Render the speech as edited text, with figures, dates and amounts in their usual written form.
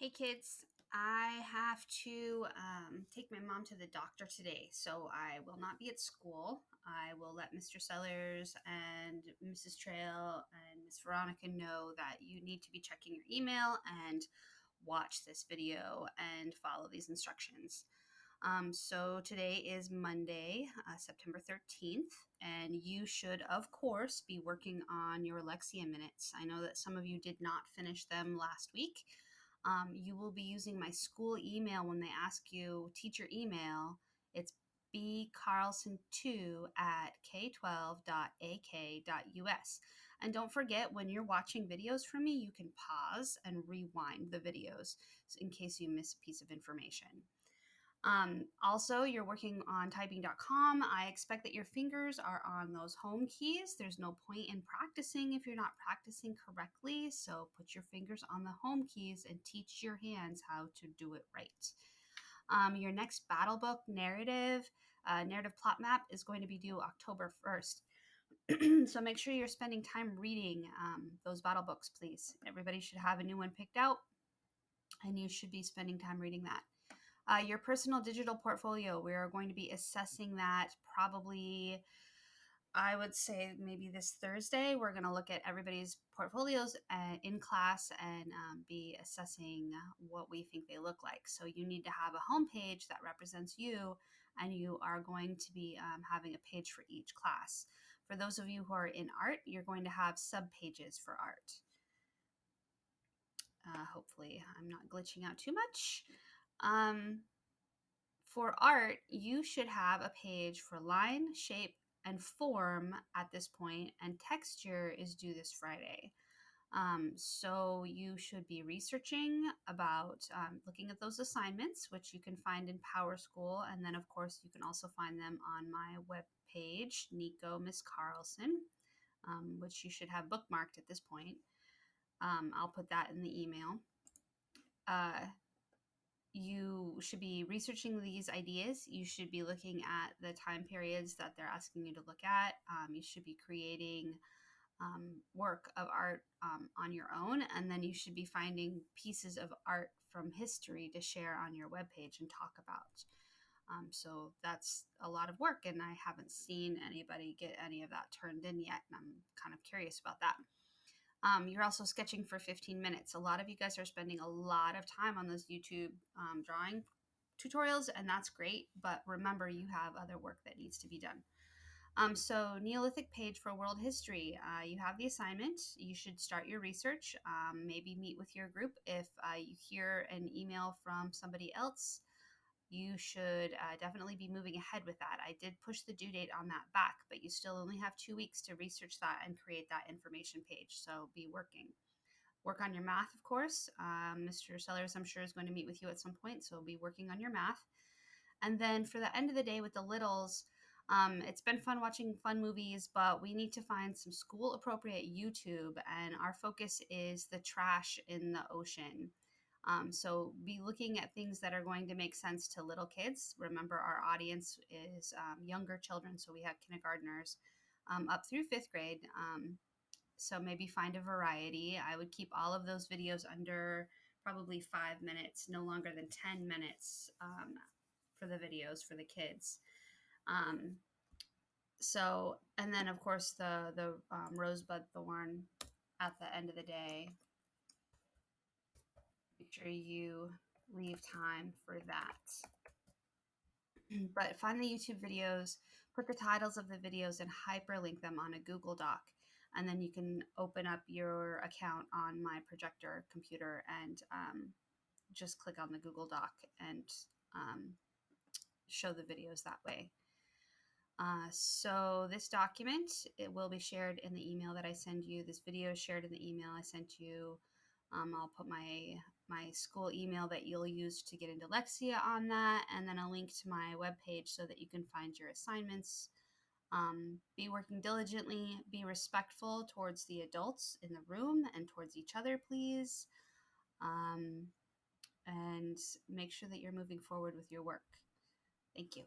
Hey kids, I have to take my mom to the doctor today, so I will not be at school. I will let Mr. Sellers and Mrs. Trail and Miss Veronica know that you need to be checking your email and watch this video and follow these instructions. So today is Monday, September 13th, and you should, of course, be working on your Lexia minutes. I know that some of you did not finish them last week. You will be using my school email when they ask you teacher email. It's bcarlson2 at k12.ak.us. And don't forget, when you're watching videos from me, you can pause and rewind the videos in case you miss a piece of information. Also, you're working on typing.com. I expect that your fingers are on those home keys. There's no point in practicing if you're not practicing correctly. So put your fingers on the home keys and teach your hands how to do it right. Your next battle book narrative plot map is going to be due October 1st. So make sure you're spending time reading those battle books, please. Everybody should have a new one picked out, and you should be spending time reading that. Your personal digital portfolio, we are going to be assessing that probably, I would say maybe this Thursday. We're going to look at everybody's portfolios in class and be assessing what we think they look like. So you need to have a homepage that represents you, and you are going to be having a page for each class. For those of you who are in art, you're going to have subpages for art. Hopefully I'm not glitching out too much. For art, you should have a page for line, shape, and form at this point, and texture is due this Friday. So you should be researching about looking at those assignments, which you can find in PowerSchool. And then, of course, you can also find them on my webpage, Nico Miss Carlson, which you should have bookmarked at this point. I'll put that in the email. You should be researching these ideas. You should be looking at the time periods that they're asking you to look at. You should be creating work of art on your own, and then you should be finding pieces of art from history to share on your webpage and talk about. So that's a lot of work, and I haven't seen anybody get any of that turned in yet, and I'm kind of curious about that. You're also sketching for 15 minutes. A lot of you guys are spending a lot of time on those YouTube drawing tutorials, and that's great. But remember, you have other work that needs to be done. So Neolithic page for world history. You have the assignment. You should start your research. Maybe meet with your group. If you hear an email from somebody else, you should definitely be moving ahead with that. I did push the due date on that back, but you still only have 2 weeks to research that and create that information page. So be working. Work on your math, of course. Mr. Sellers, I'm sure, is going to meet with you at some point, so be working on your math. And then for the end of the day with the littles, it's been fun watching fun movies, but we need to find some school appropriate YouTube, and our focus is the trash in the ocean. So be looking at things that are going to make sense to little kids. Remember, our audience is younger children, so we have kindergartners up through fifth grade. So maybe find a variety. I would keep all of those videos under probably 5 minutes, no longer than 10 minutes for the videos for the kids. And then of course the rosebud thorn at the end of the day. Make sure you leave time for that. But find the YouTube videos, put the titles of the videos, and hyperlink them on a Google Doc. And then you can open up your account on my projector computer and just click on the Google Doc and show the videos that way. So this document, it will be shared in the email that I send you. This video is shared in the email I sent you. I'll put my school email that you'll use to get into Lexia on that, and then a link to my webpage so that you can find your assignments. Be working diligently. Be respectful towards the adults in the room and towards each other, please. And make sure that you're moving forward with your work. Thank you.